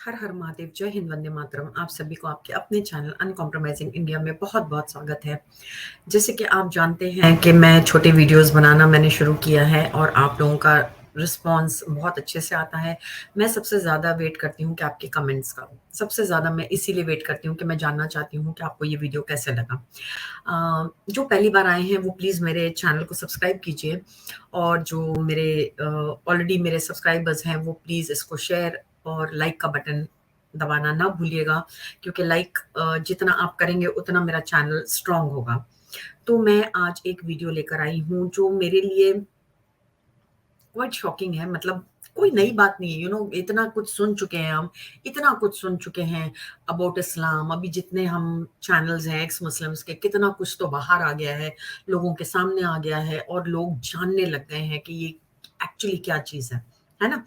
हर हर महादेव, जय हिंद, वंदे मातरम। आप सभी को आपके अपने चैनल अनकॉम्प्रोमाइजिंग इंडिया में बहुत बहुत स्वागत है। जैसे कि आप जानते हैं कि मैं छोटे वीडियोस बनाना मैंने शुरू किया है और आप लोगों का रिस्पांस बहुत अच्छे से आता है। मैं सबसे ज़्यादा वेट करती हूँ कि आपके कमेंट्स का। सबसे ज़्यादा मैं इसीलिए वेट करती हूँ कि मैं जानना चाहती हूँ कि आपको ये वीडियो कैसे लगा। जो पहली बार आए हैं वो प्लीज़ मेरे चैनल को सब्सक्राइब कीजिए, और जो मेरे ऑलरेडी मेरे सब्सक्राइबर्स हैं वो प्लीज़ इसको शेयर और लाइक का बटन दबाना ना भूलिएगा, क्योंकि लाइक जितना आप करेंगे उतना मेरा चैनल स्ट्रांग होगा। तो मैं आज एक वीडियो लेकर आई हूँ जो मेरे लिए क्वाइट शॉकिंग है। मतलब कोई नई बात नहीं है, इतना कुछ सुन चुके हैं हम, इतना कुछ सुन चुके हैं अबाउट इस्लाम। अभी जितने हम चैनल्स हैं एक्स मुस्लिम्स के, कितना कुछ तो बाहर आ गया है, लोगों के सामने आ गया है और लोग जानने लग गए हैं कि ये एक्चुअली क्या चीज़ है ना?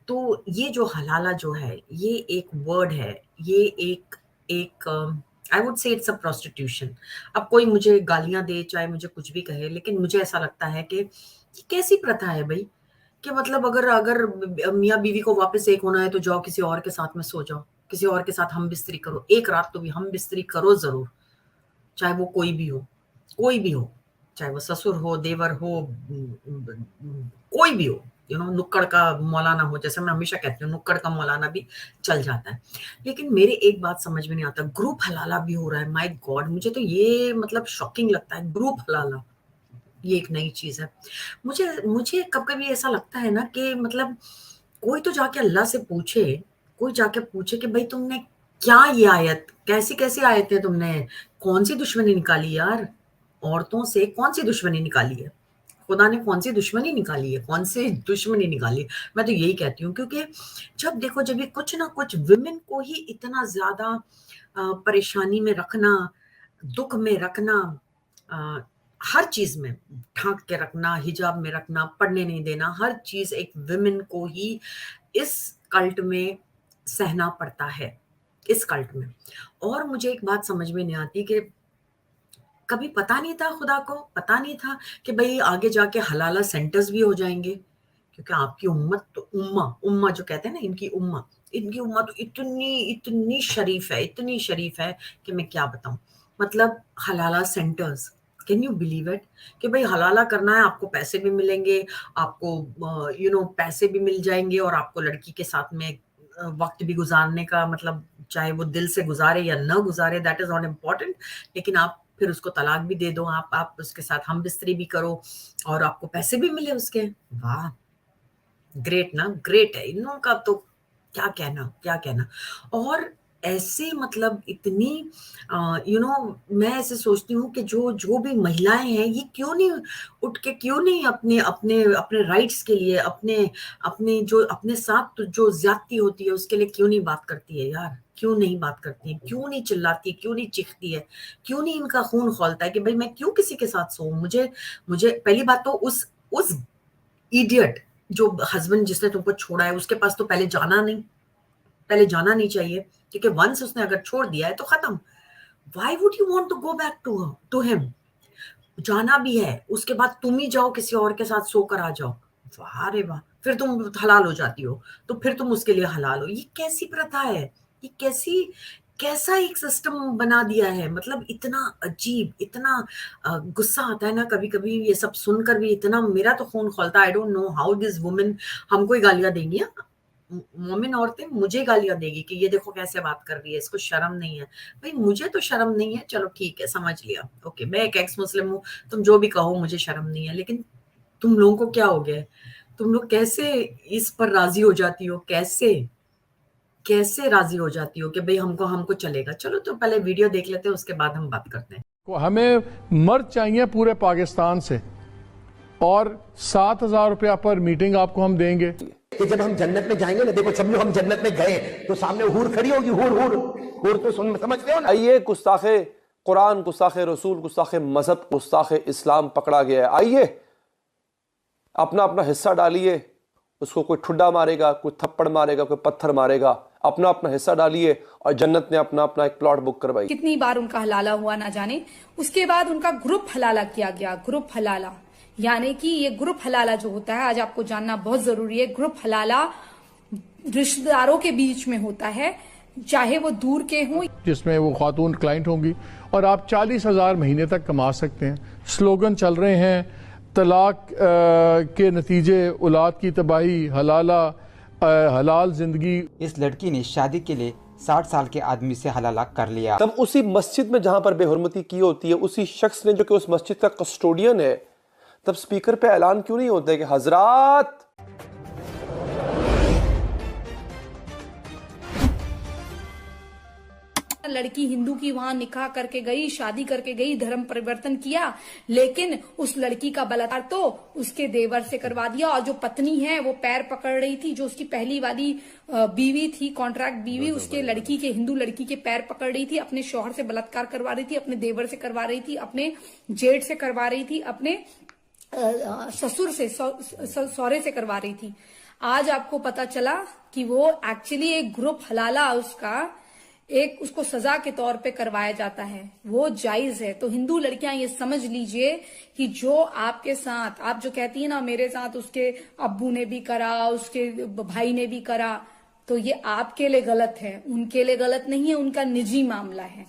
तो ये जो हलाला जो है, ये एक वर्ड है, ये एक एक I would say it's a prostitution. अब कोई मुझे गालियाँ दे, चाहे मुझे कुछ भी कहे, लेकिन मुझे ऐसा लगता है कि ये कैसी प्रथा है भई? कि मतलब अगर अगर मियाँ बीवी को वापस एक होना है तो जाओ किसी और के साथ में सो जाओ, किसी और के साथ हम बिस्तरी करो, एक रात तो भी हम बिस्तरी करो ज़रूर, चाहे वो कोई भी हो, चाहे वो ससुर हो, देवर हो, कोई भी हो, नुक्कड़ का मौलाना हो, जैसे मैं हमेशा कहती हूँ नुक्कड़ का मौलाना भी चल जाता है। लेकिन मेरे एक बात समझ में नहीं आता, ग्रुप हलाला भी हो रहा है। My God! मुझे तो ये मतलब शॉकिंग लगता है, ग्रुप हलाला। ये एक नई चीज़ है। मुझे मुझे कभी-कभी ऐसा लगता है ना कि मतलब कोई तो जाके अल्लाह से पूछे, कोई जाके पूछे कि भई तुमने क्या ये आयत, कैसी-कैसी आयतें तुमने, कौन-सी दुश्मनी निकाली यार? औरतों से कौन-सी दुश्मनी निकाली है? खुदा ने कौन-सी दुश्मनी निकाली है? कौन-सी दुश्मनी निकाली है? मैं तो यही कहती हूँ, क्योंकि जब देखो जब ये कुछ ना कुछ वुमेन को ही इतना ज़्यादा परेशानी में रखना, दुःख में रखना, अ, हर चीज़ में ढाँक के रखना, हिजाब में रखना, पढ़ने नहीं देना, हर चीज़ एक वुमेन को ही इस कल्ट में सहना पड़ता है, इस कल्ट में। और मुझे एक बात समझ में नहीं आती कि कभी पता नहीं था, खुदा को पता नहीं था कि भई आगे जाके हलाला सेंटर्स भी हो जाएँगे, क्योंकि आपकी उम्मत तो उम्मा उम्मा जो कहते हैं ना, इनकी उम्मा तो इतनी इतनी इतनी शरीफ है कि मैं क्या बताऊँ। मतलब हलाला centres, can you believe it? कि भई हलाला करना है, आपको पैसे भी मिलेंगे, आपको पैसे भी मिल जाएँगे और आपको लड़की के साथ में वक़्त भी गुज़ारने का, मतलब चाहे वो दिल से गुज़ारे या ना गुज़ारे, दैट इज़ नॉट इम्पोर्टेंट। लेकिन आप फिर उसको तलाक भी दे दो, आप उसके साथ हम-बिस्तरी भी करो और आपको पैसे भी मिले उसके। वाह! ग्रेट ना, ग्रेट है। इन लोगों का तो क्या कहना, क्या कहना। और ऐसे मतलब इतनी मैं ऐसे सोचती हूँ कि जो जो भी महिलाएँ हैं, ये क्यों नहीं उठ के, क्यों नहीं अपने अपने अपने राइट्स के लिए, अपने अपने जो अपने साथ तो जो ज़्यादती होती है उसके लिए क्यों नहीं बात करती है यार? क्यों नहीं बात करती है? क्यों नहीं चिल्लाती है? क्यों नहीं चीखती है? क्यों नहीं इनका खून खौलता है कि भई मैं क्यों किसी के साथ सोऊँ? मुझे मुझे पहली बात तो उस इडियट जो हस्बैंड जिसने तुमको छोड़ा है, उसके पास तो पहले जाना नहीं चाहिए, क्योंकि वन्स उसने अगर छोड़ दिया है तो खत्म। Why would you want to go back to him? जाना भी है, उसके बाद तुम ही जाओ किसी और के साथ सोकर आ जाओ। वाह रे वाह! फिर तुम हलाल हो जाती हो, तो फिर तुम उसके लिए हलाल हो। ये कैसी प्रथा है? ये कैसा एक सिस्टम बना दिया है? मतलब इतना अजीब, इतना गुस्सा आता है ना कभी-कभी ये सब सुनकर भी, इतना मेरा तो खून खौलता है। I don't know how this women हमको ही गालियाँ देंगी, हाँ? मोमिन औरतें मुझे गालियाँ देगी कि ये देखो कैसे बात कर रही है, इसको शर्म नहीं है। भाई मुझे तो शर्म नहीं है, चलो ठीक है, समझ लिया। ओके, मैं एक एक्स मुस्लिम हूँ, तुम जो भी कहो मुझे शर्म नहीं है, लेकिन तुम लोगों को क्या हो गया है? तुम लोग कैसे इस पर राज़ी हो जाती हो? कैसे? कैसे राज़ी हो जाती हो कि भई हमको हमको चलेगा? चलो तो पहले वीडियो देख लेते हैं, उसके बाद हम बात करते हैं। को हमें मर्द चाहिए पूरे पाकिस्तान से, और 7,000 रुपया पर मीटिंग आपको हम देंगे। कि जब हम जन्नत में जाएंगे ना, देखो सब लोग हम जन्नत में गए तो सामने हूर खड़ी होगी, हूर हूर हूर तो समझते हो ना। आइए, गुस्ताखे कुरान, गुस्ताखे रसूल, गुस्ताखे मजहब, गुस्ताखे इस्लाम पकड़ा गया है। आइए, अपना अपना हिस्सा डालिए। उसको कोई ठुड्डा मारेगा, कोई थप्पड़ मारेगा, कोई पत्थर मारेगा। अपना अपना हिस्सा डालिए और जन्नत ने अपना अपना एक प्लॉट बुक करवाई। कितनी बार उनका हलाला हुआ ना जाने। उसके बाद उनका ग्रुप हलाला किया गया। ग्रुप हलाला यानी कि ये ग्रुप हलाला जो होता है, आज आपको जानना बहुत जरूरी है। ग्रुप हलाला रिश्तेदारों के बीच में होता है, चाहे वो दूर के हों। जिसमें वो खातून क्लाइंट होंगी और आप 40,000 महीने तक कमा सकते हैं। स्लोगन चल रहे हैं, तलाक के नतीजे औलाद की तबाही, हलाल जिंदगी। इस लड़की ने शादी के लिए 60 साल के आदमी से हलाला कर लिया। तब उसी मस्जिद में जहां पर बेहुरमती की होती है, उसी शख्स ने जो कि उस मस्जिद का कस्टोडियन है, तब स्पीकर पे ऐलान क्यों नहीं होता है कि हजरात लड़की हिंदू की वहां निकाह करके गई, शादी करके गई, धर्म परिवर्तन किया, लेकिन उस लड़की का बलात्कार तो उसके देवर से करवा दिया। और जो पत्नी है वो पैर पकड़ रही थी, जो उसकी पहली वाली बीवी थी, कॉन्ट्रैक्ट बीवी, उसके लड़की के, हिंदू लड़की के पैर पकड़ रही थी, अपने शौहर से बलात्कार करवा रही थी, अपने देवर से करवा रही थी, अपने जेठ से करवा रही थी, अपने ससुर से, सौरे से करवा रही थी। आज आपको पता चला कि वो एक्चुअली एक ग्रुप हलाला उसका एक उसको सजा के तौर पे करवाया जाता है, वो जायज है। तो हिंदू लड़कियां ये समझ लीजिए कि जो आपके साथ, आप जो कहती है ना मेरे साथ उसके अब्बू ने भी करा, उसके भाई ने भी करा, तो ये आपके लिए गलत है, उनके लिए गलत नहीं है, उनका निजी मामला है।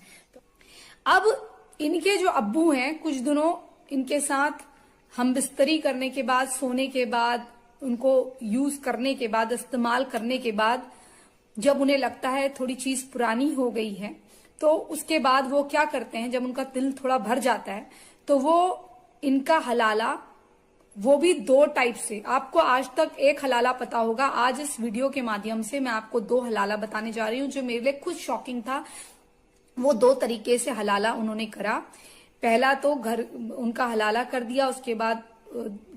अब इनके जो अब्बू हैं, कुछ दिनों इनके साथ हम बिस्तरी करने के बाद, सोने के बाद, उनको यूज करने के बाद, इस्तेमाल करने के बाद, जब उन्हें लगता है थोड़ी चीज पुरानी हो गई है, तो उसके बाद वो क्या करते हैं, जब उनका दिल थोड़ा भर जाता है तो वो इनका हलाला, वो भी 2 टाइप से, आपको आज तक एक हलाला पता होगा, आज इस वीडियो के माध्यम से मैं आपको 2 हलाला बताने जा रही हूं जो मेरे लिए खुद शॉकिंग था। वो 2 तरीके से हलाला उन्होंने करा। पहला तो घर उनका हलाला कर दिया, उसके बाद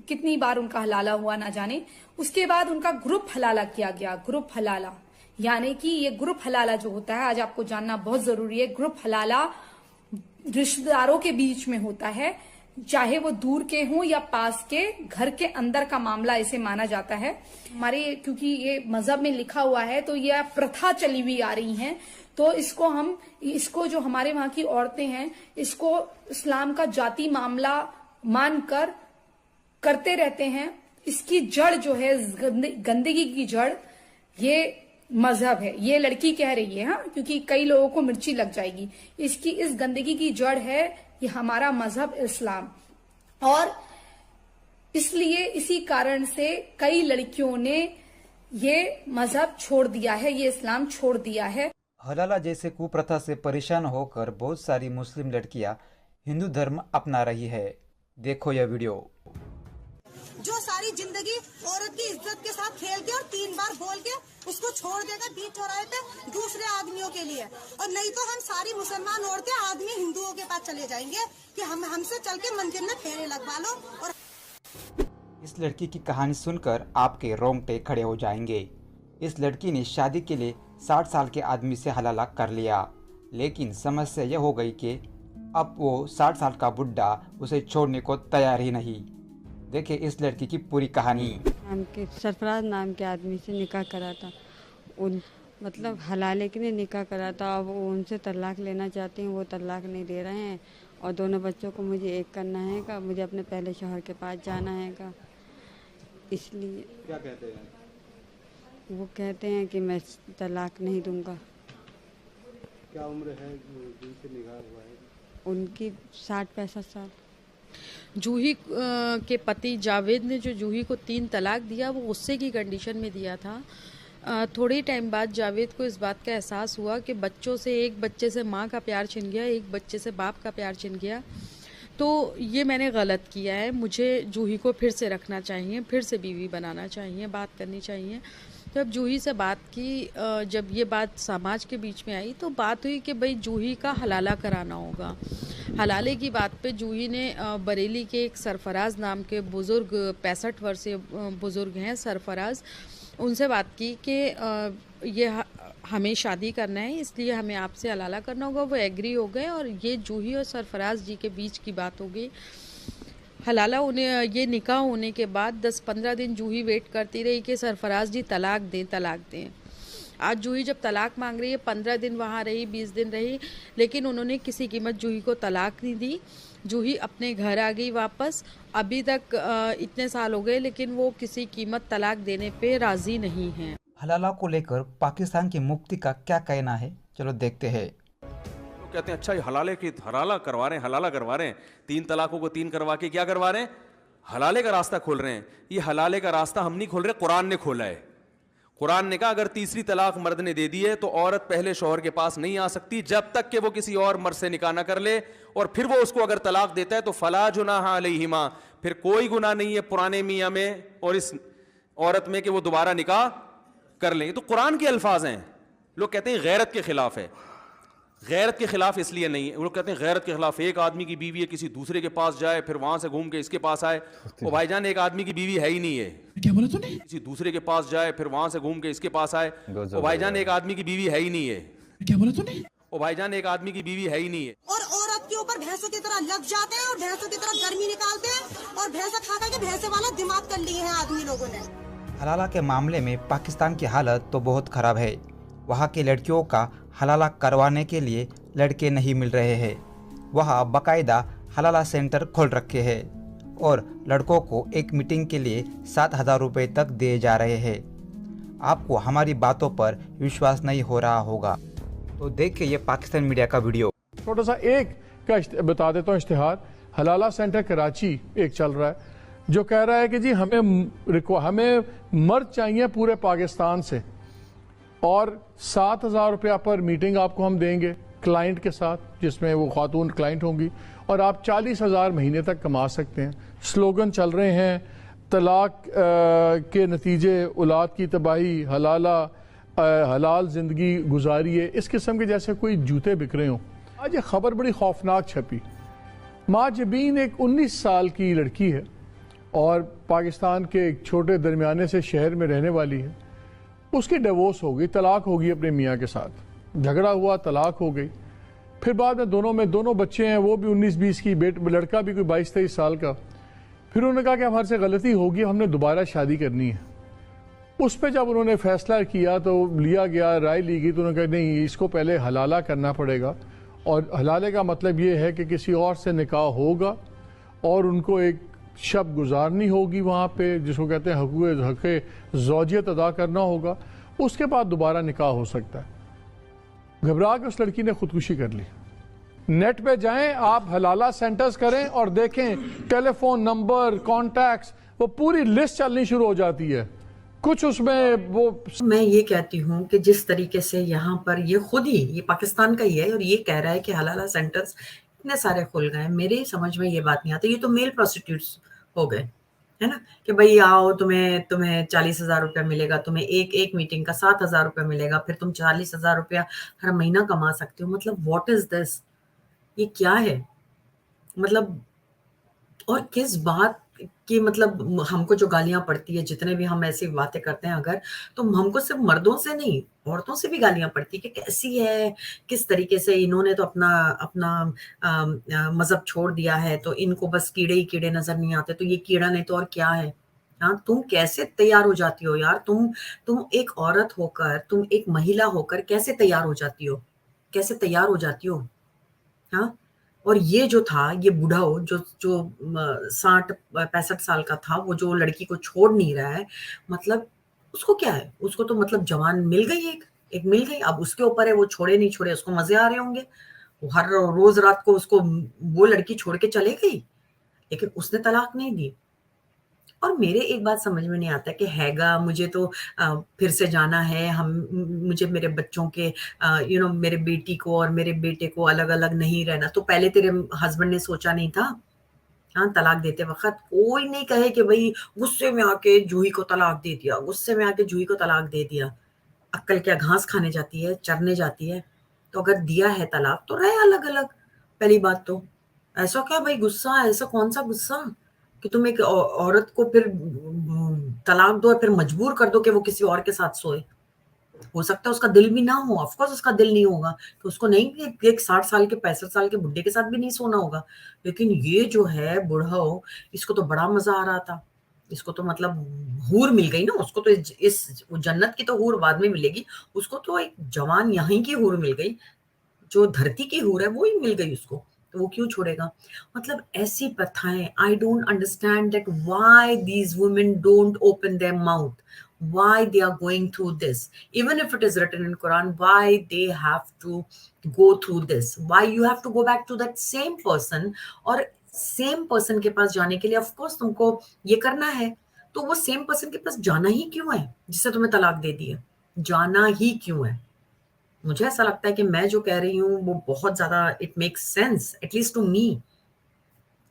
कितनी बार उनका हलाला हुआ ना जाने, उसके बाद उनका ग्रुप हलाला किया गया। ग्रुप हलाला यानी कि ये ग्रुप हलाला जो होता है, आज आपको जानना बहुत जरूरी है। ग्रुप हलाला रिश्तेदारों के बीच में होता है, चाहे वो दूर के हों या पास के, घर के अंदर का मामला इसे माना जाता है। हमारे क्योंकि ये मजहब में लिखा हुआ है तो ये प्रथा चली हुई आ रही है, तो इसको जो हमारे वहां की औरतें हैं, इसको इस्लाम का जाति मामला मानकर करते रहते हैं। इसकी जड़ जो है, गंदगी की जड़, ये मजहब है। ये लड़की कह रही है, हाँ, क्योंकि कई लोगों को मिर्ची लग जाएगी। इसकी इस गंदगी की जड़ है ये हमारा मजहब इस्लाम, और इसलिए इसी कारण से कई लड़कियों ने ये मजहब छोड़ दिया है, ये इस्लाम छोड़ दिया है। हलाला जैसे कुप्रथा से परेशान होकर बहुत सारी मुस्लिम लड़कियां हिंदू धर्म अपना रही है। देखो यह वीडियो। जो सारी जिंदगी औरत की इज्जत के साथ खेल के और 3 बार बोल के उसको छोड़ देगा बीच चौराहे पे दूसरे आदमियों के लिए, और नहीं तो हम सारी मुसलमान औरतें आदमी हिंदुओं के पास चले जाएंगे कि हमसे चल के मंदिर में फेरे लगवा लो। और इस लड़की की कहानी सुनकर आपके रोंगटे खड़े हो जाएंगे। इस लड़की ने शादी के लिए 60 साल के आदमी से हलाला कर लिया, लेकिन समस्या यह हो गई कि अब वो 60 साल का बुढ़ा उसे छोड़ने को तैयार ही नहीं। देखिए इस लड़की की पूरी कहानी। सरफराज नाम के आदमी से निकाह करा था, मतलब हलाले के लिए निकाह करा था। अब वो उनसे तलाक लेना चाहती हैं, वो तलाक नहीं दे रहे हैं, और दोनों बच्चों को मुझे एक करना है का, मुझे अपने पहले शौहर के पास जाना है का। इसलिए क्या कहते हैं? वो कहते हैं कि मैं तलाक नहीं दूंगा। क्या उम्र है जिनसे निकाह हुआ है? उनकी 60-65 साल। जूही के पति जावेद ने जो जूही को 3 तलाक दिया, वो गुस्से की कंडीशन में दिया था। थोड़े टाइम बाद जावेद को इस बात का एहसास हुआ कि बच्चों से, एक बच्चे से माँ का प्यार छिन गया, एक बच्चे से बाप का प्यार छिन गया, तो ये मैंने गलत किया है, मुझे जूही को फिर से रखना चाहिए, फिर से बीवी बनाना चाहिए, बात करनी चाहिए। तो अब जूही से बात की, जब ये बात समाज के बीच में आई तो बात हुई कि भाई जूही का हलाला कराना होगा। हलाले की बात पे जूही ने बरेली के एक सरफराज नाम के बुज़ुर्ग, 65 वर्षीय बुज़ुर्ग हैं सरफराज, उनसे बात की कि ये हमें शादी करना है, इसलिए हमें आपसे हलाला करना होगा। वो एग्री हो गए और ये जूही और सरफराज जी के बीच की बात हो गई। हलाला उन्हें, ये निकाह होने के बाद 10-15 दिन जूही वेट करती रही कि सरफराज जी तलाक दें। आज जूही जब तलाक मांग रही है, 15 दिन वहाँ रही, 20 दिन रही, लेकिन उन्होंने किसी कीमत जूही को तलाक नहीं दी। जूही अपने घर आ गई वापस। अभी तक इतने साल हो गए, लेकिन वो किसी कीमत तलाक देने पे राज़ी नहीं हैं। हलाला को लेकर पाकिस्तान की मुफ्ती का क्या कहना है, चलो देखते हैं। लोग कहते हैं अच्छा ये हलाला करवा रहे हैं 3 तलाकों को 3 करवा के क्या करवा रहे हैं, हलाले का रास्ता खोल रहे हैं। ये हलाले का रास्ता हम नहीं खोल रहे, कुरान ने खोला है। कुरान ने कहा अगर तीसरी तलाक मर्द ने दे दी है तो औरत पहले शौहर के पास नहीं आ सकती जब तक कि वो किसी और मर्द से निकाह ना कर ले, और फिर वो उसको अगर तलाक देता है तो फला जुनाह अलैहिमा, फिर कोई गुनाह नहीं है पुराने मियाँ में और इस औरत में कि वो दोबारा निकाह कर लें। तो कुरान के अल्फाज हैं। लोग कहते हैं गैरत के खिलाफ है। गैरत के खिलाफ इसलिए नहीं है, वो लोग कहते हैं गैरत के खिलाफ एक आदमी की बीवी है किसी दूसरे के पास जाए फिर वहां से घूम के इसके पास आए। ओ भाईजान एक आदमी की बीवी है ही नहीं है, क्या बोला तूने? किसी दूसरे के पास जाए फिर वहां से घूम के इसके पास आए। ओ भाईजान एक आदमी की बीवी है ही नहीं है, क्या बोला तूने? ओ भाईजान एक आदमी की बीवी है ही नहीं है। और औरत के ऊपर भैंसों की तरह लग जाते हैं और भैंसों की तरह गर्मी निकालते हैं और भैंसा खा खा के भैंसे वाला दिमाग कर लिए हैं आदमी लोगों ने। हलाला के मामले में पाकिस्तान की हालत तो बहुत ख़राब है। वहाँ की लड़कियों का हलाला करवाने के लिए लड़के नहीं मिल रहे हैं। वहाँ बाकायदा हलाला सेंटर खोल रखे हैं और लड़कों को एक मीटिंग के लिए 7,000 रुपये तक दिए जा रहे हैं। आपको हमारी बातों पर विश्वास नहीं हो रहा होगा तो देखिए ये पाकिस्तान मीडिया का वीडियो। छोटा सा एक का बता देता हूँ इश्तिहार। हलाला सेंटर कराची एक चल रहा है जो कह रहा है कि जी हमें मर्द चाहिए पूरे पाकिस्तान से और 7,000 रुपया पर मीटिंग आपको हम देंगे क्लाइंट के साथ, जिसमें वो खातून क्लाइंट होंगी और आप 40,000 महीने तक कमा सकते हैं। स्लोगन चल रहे हैं तलाक के नतीजे औलाद की तबाही, हलाल ज़िंदगी गुजारिए, इस किस्म के जैसे कोई जूते बिक रहे हों। आज ये खबर बड़ी खौफनाक छपी। माँ जबीन एक 19 साल की लड़की है और पाकिस्तान के एक छोटे दरमियाने से शहर में रहने वाली है। उसकी डिवोर्स हो गई, तलाक हो गई अपने मियाँ के साथ, झगड़ा हुआ, तलाक हो गई। फिर बाद में दोनों बच्चे हैं, वो भी 19-20 की, लड़का भी कोई 22-23 साल का। फिर उन्होंने कहा कि हमारे से गलती होगी, हमने दोबारा शादी करनी है। उस पर जब उन्होंने फैसला किया तो लिया गया, राय ली गई, तो उन्होंने कहा नहीं इसको पहले हलाला करना पड़ेगा। और हलाले का मतलब ये है कि किसी और से निकाह होगा और उनको एक शब गुजारनी होगी वहाँ पे, जिसको कहते हैं हक़ ज़ौजियत अदा करना होगा। उसके बाद दोबारा निकाह हो सकता है। घबरा के उस लड़की ने खुदकुशी कर ली। नेट पे जाएं आप, हलाला सेंटर्स करें और देखें टेलीफोन नंबर, कॉन्टैक्ट्स, वो पूरी लिस्ट चलनी शुरू हो जाती है। कुछ उसमें वो मैं ये कहती हूँ कि जिस तरीके से यहाँ पर ये खुद ही, ये पाकिस्तान का ही है और ये कह रहा है कि हलाला सेंटर्स इतने सारे खुल गए, मेरे समझ में ये बात नहीं आती। ये तो मेल प्रोस्टिट्यूट्स हो गए, है ना, कि भाई आओ तुम्हें 40,000 रुपया मिलेगा, तुम्हें एक मीटिंग का 7,000 रुपया मिलेगा, फिर तुम 40,000 रुपया हर महीना कमा सकते हो। मतलब व्हाट इज दिस, ये क्या है? मतलब और किस बात की, मतलब हमको जो गालियां पड़ती है, जितने भी हम ऐसी बातें करते हैं अगर, तो हमको सिर्फ मर्दों से नहीं औरतों से भी गालियां पड़ती है कि कैसी है, किस तरीके से इन्होंने तो अपना मजहब छोड़ दिया है, तो इनको बस कीड़े ही कीड़े नजर नहीं आते, तो ये कीड़ा नहीं तो और क्या है। हाँ, तुम कैसे तैयार हो जाती हो यार? तुम एक औरत होकर, तुम एक महिला होकर कैसे तैयार हो जाती हो? कैसे तैयार हो जाती हो? हाँ, और ये जो था, ये बूढ़ा हो जो 60-65 साल का था, वो जो लड़की को छोड़ नहीं रहा है, मतलब उसको क्या है? उसको तो मतलब जवान मिल गई, एक मिल गई, अब उसके ऊपर है वो छोड़े नहीं छोड़े, उसको मजे आ रहे होंगे। वो हर रोज रात को उसको वो लड़की छोड़ के चले गई, लेकिन उसने तलाक नहीं दी। और मेरे एक बात समझ में नहीं आता कि हैगा मुझे तो फिर से जाना है, मुझे मेरे बच्चों के मेरे बेटी को और मेरे बेटे को अलग अलग नहीं रहना। तो पहले तेरे हस्बैंड ने सोचा नहीं था? हाँ, तलाक देते वक्त कोई नहीं कहे कि भाई गुस्से में आके जूही को तलाक दे दिया, गुस्से में आके जूही को तलाक दे दिया। अक्कल क्या घास खाने जाती है, चरने जाती है? तो अगर दिया है तलाक तो रहे अलग अलग। पहली बात तो ऐसा क्या भाई गुस्सा, ऐसा कौन सा गुस्सा कि तुम एक औरत को फिर तलाक दो और फिर मजबूर कर दो कि वो किसी और के साथ सोए। हो सकता है उसका दिल भी ना हो, ऑफ कोर्स उसका दिल नहीं होगा, तो उसको नहीं एक 60 साल के 65 साल के बुड्ढे के साथ भी नहीं सोना होगा। लेकिन ये जो है बूढ़ा हो, इसको तो बड़ा मजा आ रहा था, इसको तो मतलब हूर मिल गई ना, उसको तो इस जन्नत की तो हूर बाद में मिलेगी, उसको तो एक जवान यहीं की हूर मिल गई, जो धरती की हूर है वो ही मिल गई उसको, तो वो क्यों छोड़ेगा? मतलब ऐसी प्रथाएं, I don't understand that why these women don't open their mouth, why they are going through this. Even if it is written in Quran, why they have to go through this, why you have to go back to that same person, और same person के पास जाने के लिए of course तुमको ये करना है, तो वो सेम पर्सन के पास जाना ही क्यों है जिससे तुम्हें तलाक दे दी है? जाना ही क्यों है? मुझे ऐसा लगता है कि मैं जो कह रही हूँ वो बहुत ज्यादा it makes sense, at least to me.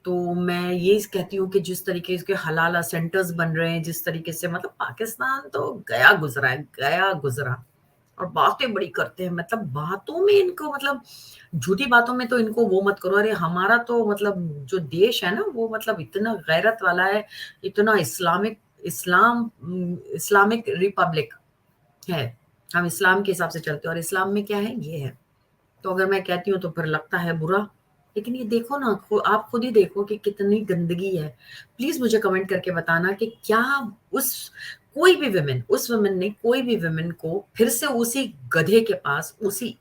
तो मैं ये कहती हूँ कि जिस तरीके के हलाला सेंटर्स बन रहे हैं, जिस तरीके से, मतलब पाकिस्तान तो गया गुजरा है, गया गुजरा, और बातें बड़ी करते हैं, मतलब बातों में इनको, मतलब झूठी बातों में तो इनको वो मत करो। अरे हमारा तो मतलब जो देश है ना वो मतलब इतना गैरत वाला है, इतना इस्लामिक रिपब्लिक है, हम इस्लाम के हिसाब से चलते हैं, और इस्लाम में क्या है, ये है। तो अगर मैं कहती हूँ तो फिर लगता है बुरा, लेकिन ये देखो ना, आप खुद ही देखो कि कितनी गंदगी है। प्लीज मुझे कमेंट करके बताना कि क्या कोई भी विमेन को फिर से उसी गधे के पास, उसी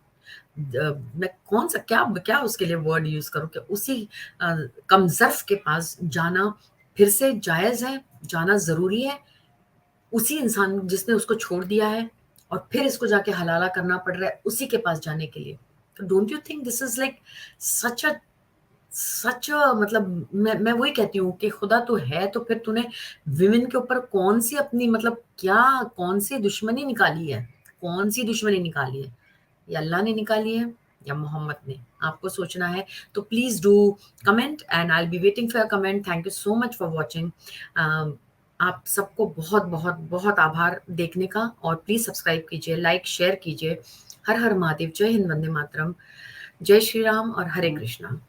मैं कौन सा क्या उसके लिए वर्ड यूज करूं, कि उसी कमजर्फ के पास जाना फिर से जायज है, जाना जरूरी है? उसी इंसान जिसने उसको छोड़ दिया है और फिर इसको जाके हलाला करना पड़ रहा है उसी के पास जाने के लिए। तो don't you think this is like such मतलब मैं वही कहती हूँ कि खुदा तो है, तो फिर तूने विमेन के ऊपर कौन सी अपनी, मतलब क्या, कौन सी दुश्मनी निकाली है? कौन सी दुश्मनी निकाली है? या अल्लाह ने निकाली है या मोहम्मद ने? आपको सोचना है। तो please do comment and I will be waiting for your comment. Thank you so much for watching. आप सबको बहुत बहुत बहुत आभार देखने का, और प्लीज सब्सक्राइब कीजिए, लाइक शेयर कीजिए। हर हर महादेव, जय हिंद, वंदे मातरम, जय श्री राम और हरे कृष्णा।